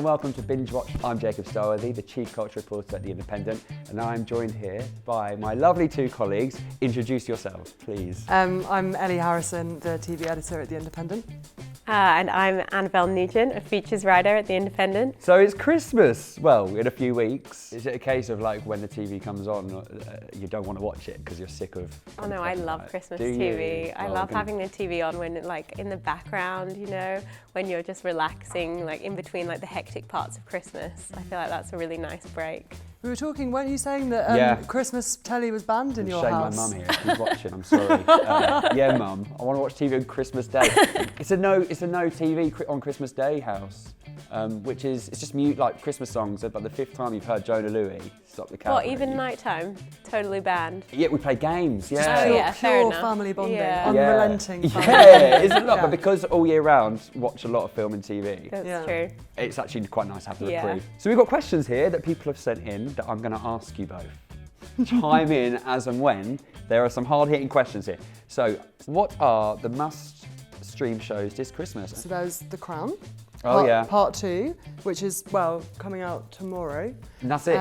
welcome to Binge Watch. I'm Jacob Stolworthy, the Chief Culture Reporter at The Independent, and I'm joined here by my lovely two colleagues. Introduce yourselves, please. I'm Ellie Harrison, the TV editor at The Independent. And I'm Annabel, Nugent, a features writer at The Independent. So it's Christmas, well, in a few weeks. Is it a case of like when the TV comes on, you don't want to watch it because you're sick of... Oh no, I love Christmas Do TV. you? I love having the TV on when like in the background, you know, when you're just relaxing, like in between like the hectic parts of Christmas. I feel like that's a really nice break. We were talking, weren't you saying that Christmas telly was banned in your house? Shame my mum here, she's watching, I'm sorry. Yeah, mum, I want to watch TV on Christmas Day. It's a no TV on Christmas Day house, which is, it's just mute like Christmas songs, but the fifth time you've heard Jonah Louis, Stop the Cavalry. What, even nighttime? Totally banned? Yeah, we play games, yeah. Oh, yeah, fair pure enough. family bonding, Yeah. unrelenting family Yeah, it's a lot, but because all year round, watch a lot of film and TV. That's true. It's actually quite nice to have the reprieve. So we've got questions here that people have sent in that I'm going to ask you both. Chime in as and when. There are some hard-hitting questions here. So, what are the must-stream shows this Christmas? So there's The Crown. Oh, Part 2, which is, well, coming out tomorrow. And that's it,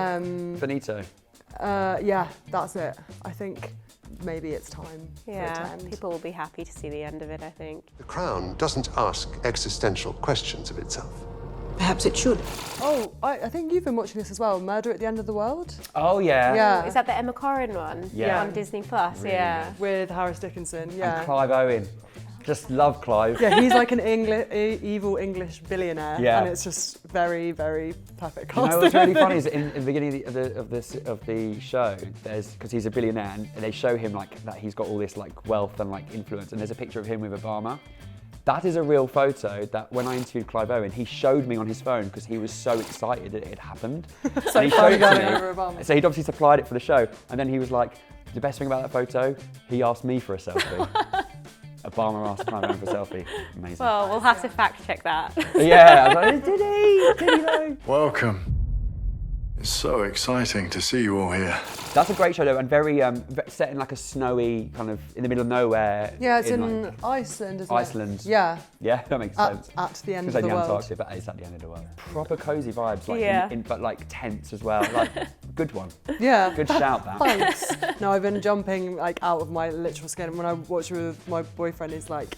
finito. Yeah, that's it. I think maybe it's time for it to Yeah, end. people will be happy to see the end of it, I think. The Crown doesn't ask existential questions of itself. Perhaps it should. Oh, I think you've been watching this as well, Murder at the End of the World? Oh, yeah. Yeah. Is that the Emma Corrin one? Yeah. On Disney Plus, Really yeah. With Harris Dickinson, yeah. And Clive Owen. Just love Clive. Yeah, he's like an evil English billionaire, Yeah. and it's just very, very perfect You casting. know what's really funny is in the beginning of the show, there's because he's a billionaire and they show him like that he's got all this like wealth and like influence, and there's a picture of him with Obama. That is a real photo that when I interviewed Clive Owen, he showed me on his phone because he was so excited that it had happened. So And he showed it funny to over Obama. me. So he'd obviously supplied it for the show, and then he was like, the best thing about that photo, he asked me for a selfie. Obama asked Clive Owen for a selfie. Amazing. Well, we'll have to fact check that. Yeah, I was like, did he? Did he know? Welcome. It's so exciting to see you all here. That's a great show though, and very set in like a snowy kind of in the middle of nowhere. Yeah, it's in like, Iceland, isn't Iceland. it? Yeah. Yeah, that makes sense. At the end It's of the only world. Antarctica, but it's at the end of the world. Proper cozy vibes, like Yeah. but like tense as well. Like good one. Yeah. Good shout that. Thanks. No, I've been jumping like out of my literal skin. When I watch it with my boyfriend, he's like,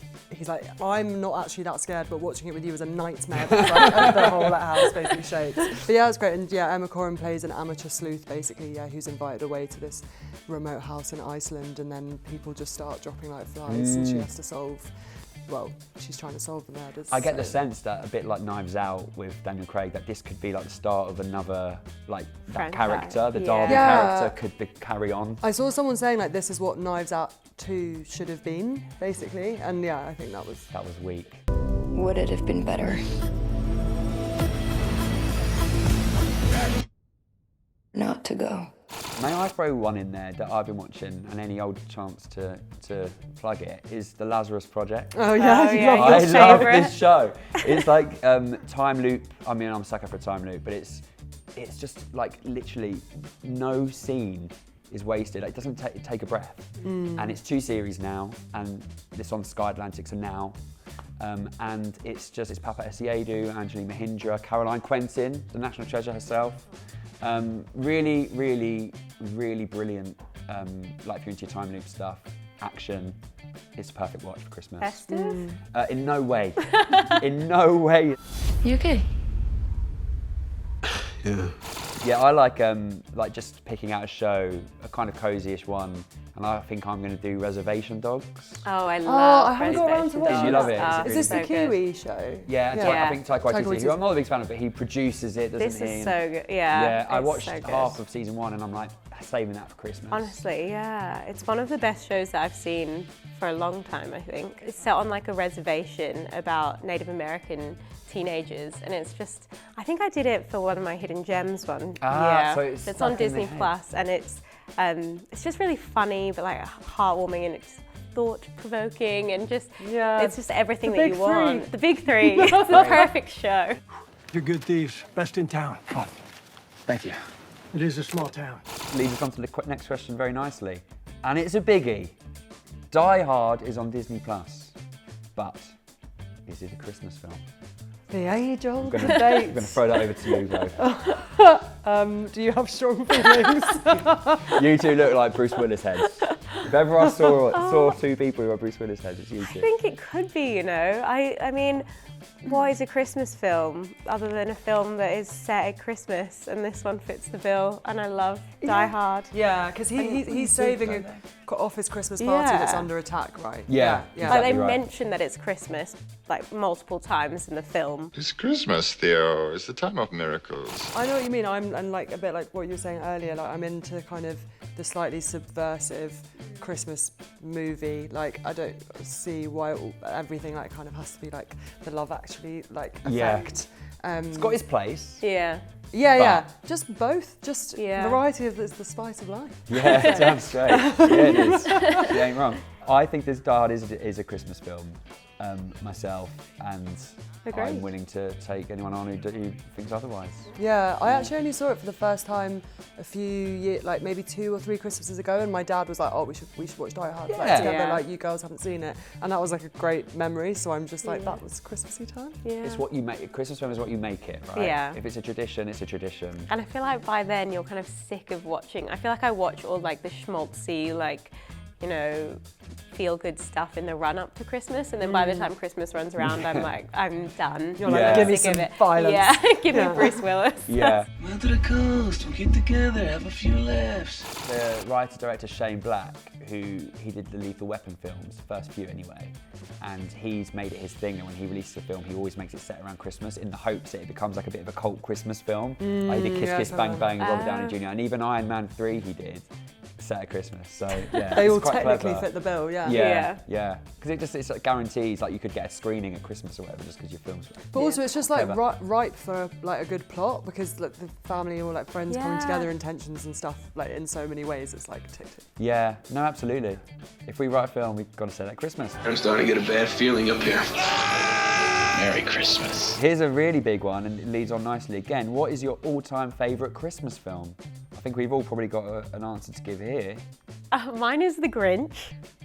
I'm not actually that scared, but watching it with you is a nightmare because like, the whole house basically shakes. But yeah, it's great. And yeah, Emma Corrin plays an amateur sleuth basically, yeah, who's invited away to this remote house in Iceland, and then people just start dropping like flies and she has to solve, well, she's trying to solve the murders. I get the sense that a bit like Knives Out with Daniel Craig, that this could be like the start of another like that Franchise. character, the Darby Yeah. character could carry on. I saw someone saying like this is what Knives Out 2 should have been, basically, and yeah, I think that was weak. Would it have been better not to go? May I throw one in there that I've been watching, and any old chance to plug it, is the Lazarus Project. Oh yeah, Oh, yeah, I your love favourite. this show. It's like time loop. I mean, I'm a sucker for a time loop, but it's just like literally no scene is wasted. Like, it doesn't take a breath. And it's 2 series now, and this on Sky Atlantic, so now. And it's Papa Essiedu, Angelina Mahindra, Caroline Quentin, the National Treasure herself. Really, really, really brilliant. Like if you're into your time loop stuff, action. It's a perfect watch for Christmas. Festive? In no way. In no way. You okay? Yeah. Yeah, I like just picking out a show, a kind of cozy-ish one, and I think I'm going to do Reservation Dogs. Oh, I love I haven't got around to Reservation watching Dogs. You love it? Oh, It's Is this so the good. Kiwi show? Yeah, and Yeah. I think Taika Taika Waititi, who I'm not a big fan of, but he produces it, doesn't This he? is so good, yeah. Yeah, I it's watched so good. half of season 1 and I'm like, saving that for Christmas. Honestly, yeah. It's one of the best shows that I've seen for a long time, I think. It's set on like a reservation about Native American teenagers, and it's just, I think I did it for one of my Hidden Gems one. Ah, so it's on stuck in the Disney head. Plus, and it's just really funny, but like heartwarming, and it's thought-provoking, and just, it's just everything The that big you want. three. The big three. It's the perfect show. You're good thieves, best in town. Oh, thank you. It is a small town. Leads us on to the next question very nicely. And it's a biggie. Die Hard is on Disney Plus, but is it a Christmas film? The age-old I'm debate. going to throw that over to you, Glo. Do you have strong feelings? You two look like Bruce Willis heads. If ever I saw two people who were Bruce Willis heads, it's you two. I think it could be, you know. I mean, what is a Christmas film other than a film that is set at Christmas? And this one fits the bill. And I love Die Hard. Yeah, because he's saving off his Christmas party that's under attack, right? Yeah. Like Exactly they right. mention that it's Christmas like multiple times in the film. It's Christmas, Theo. It's the time of miracles. I know what you mean. I'm like a bit like what you were saying earlier. Like I'm into kind of the slightly subversive Christmas movie. Like I don't see why everything like kind of has to be like the Love Actually like effect. It's got his place. Yeah. Yeah. Just both. Just Yeah. variety is the spice of life. Yeah, damn straight. Yeah, it is. You ain't wrong. I think this Die Hard is a Christmas film, myself, and Agreed. I'm willing to take anyone on who thinks otherwise. Yeah, I actually only saw it for the first time a few years, like maybe 2 or 3 Christmases ago, and my dad was like, "Oh, we should watch Die Hard like, together. Yeah. Like you girls haven't seen it," and that was like a great memory. So I'm just like, that was Christmassy time. Yeah. It's what you make. Christmas film is what you make it, right? Yeah. If it's a tradition, it's a tradition. And I feel like by then you're kind of sick of watching. I feel like I watch all like the schmaltzy, like, you know, feel good stuff in the run up to Christmas, and then by the time Christmas runs around, I'm like, I'm done. You're like, Yeah. give me Sick of some it. violence. Yeah, give me Bruce Willis. Yeah. Down to the coast, we'll get together, have a few laughs. The writer-director Shane Black, he did the Lethal Weapon films, the first few anyway, and he's made it his thing that when he releases a film, he always makes it set around Christmas in the hopes that it becomes like a bit of a cult Christmas film. Like he did Kiss Kiss Bang Bang, Robert Downey Jr., and even Iron Man 3 he did, set at Christmas. So yeah, They it's all quite technically clever. fit the bill. Yeah. Yeah. Because it's like guarantees like you could get a screening at Christmas or whatever just because your film's. But also, it's just like Clever. ripe for like a good plot because like the family or like friends coming Yeah. together, intentions and stuff. Like in so many ways, it's like tick tick. Yeah, no, absolutely. If we write a film, we've got to say that Christmas. I'm starting to get a bad feeling up here. Merry Christmas. Here's a really big one, and it leads on nicely again. What is your all-time favourite Christmas film? I think we've all probably got an answer to give here. Mine is The Grinch.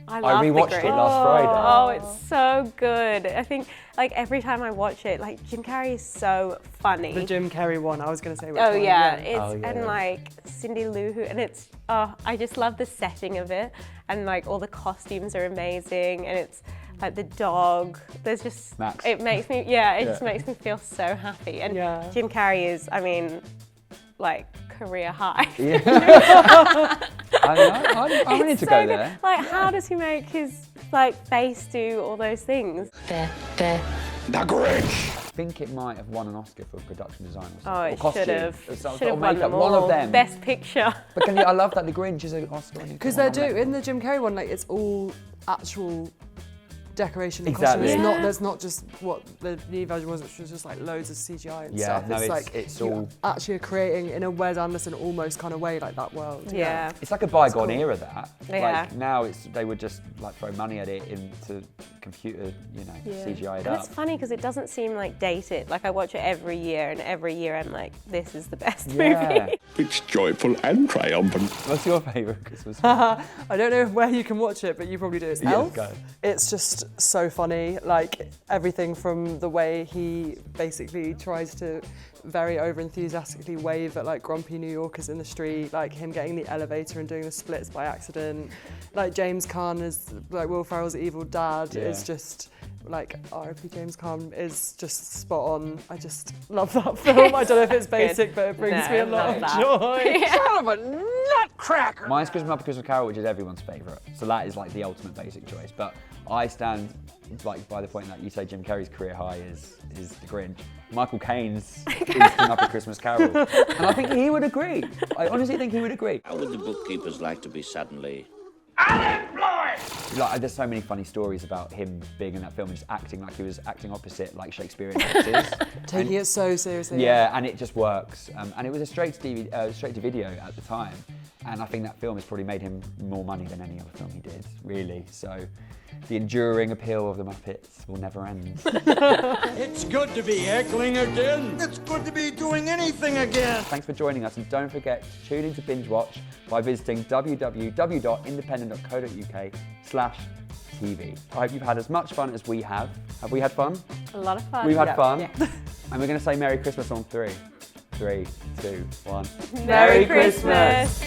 I love rewatched The it Grinch. last Friday. Oh, it's so good. I think like every time I watch it, like Jim Carrey is so funny. The Jim Carrey one. I was gonna say which Oh one. yeah, yeah. like Cindy Lou Who, and it's I just love the setting of it, and like all the costumes are amazing, and it's like the dog. There's just Max. it makes me it just makes me feel so happy, and Yeah. Jim Carrey is like career high. I'm willing to So go good. there. Like how does he make his like face do all those things? The I think it might have won an Oscar for production design or something. Oh, or it costume. should have. Or Should or have won makeup. them One all. of them. Best picture. But I love that The Grinch is an Oscar. Because they do in the Jim Carrey one. Like it's all actual decoration and Exactly. costume. Yeah. There's not just what the new version was, which was just like loads of CGI and Yeah, stuff. no, it's it's- like it's you all- actually are creating in a Wes Anderson almost kind of way like that world. Yeah. It's like a bygone cool. era, that. Yeah. Like now they would just like throw money at it into computer, CGI it And up. it's funny because it doesn't seem like dated. Like I watch it every year, and every year I'm like, this is the best Yeah. movie. It's joyful and triumphant. What's your favourite Christmas film? I don't know where you can watch it, but you probably do. It's Yes, Elf. go. It's just so funny. Like everything from the way he basically tries to very over-enthusiastically wave at like grumpy New Yorkers in the street, like him getting the elevator and doing the splits by accident. Like James Caan as like Will Ferrell's evil dad is just like R.I.P. James Caan is just spot on. I just love that film. I don't know if it's basic, but it brings me a lot of joy. Mine's Christmas Muppet Christmas Carol, which is everyone's favourite. So that is like the ultimate basic choice. But I stand like by the point that you say Jim Carrey's career high is The Grinch. Michael Caine's is the Muppet Christmas Carol. And I think he would agree. I honestly think he would agree. How would the bookkeepers like to be suddenly? Like, there's so many funny stories about him being in that film and just acting like he was acting opposite like Shakespearean actors. Taking it so seriously. Yeah, and it just works. And it was a straight to video at the time. And I think that film has probably made him more money than any other film he did, really. So the enduring appeal of the Muppets will never end. It's good to be heckling again. It's good to be doing anything again. Thanks for joining us, and don't forget to tune into Binge Watch by visiting www.independent.co.uk/ TV. I hope you've had as much fun as we have. Have we had fun? A lot of fun. We've had Yeah. fun. Yeah. And we're going to say Merry Christmas on 3. 3, 2, 1. Merry Christmas.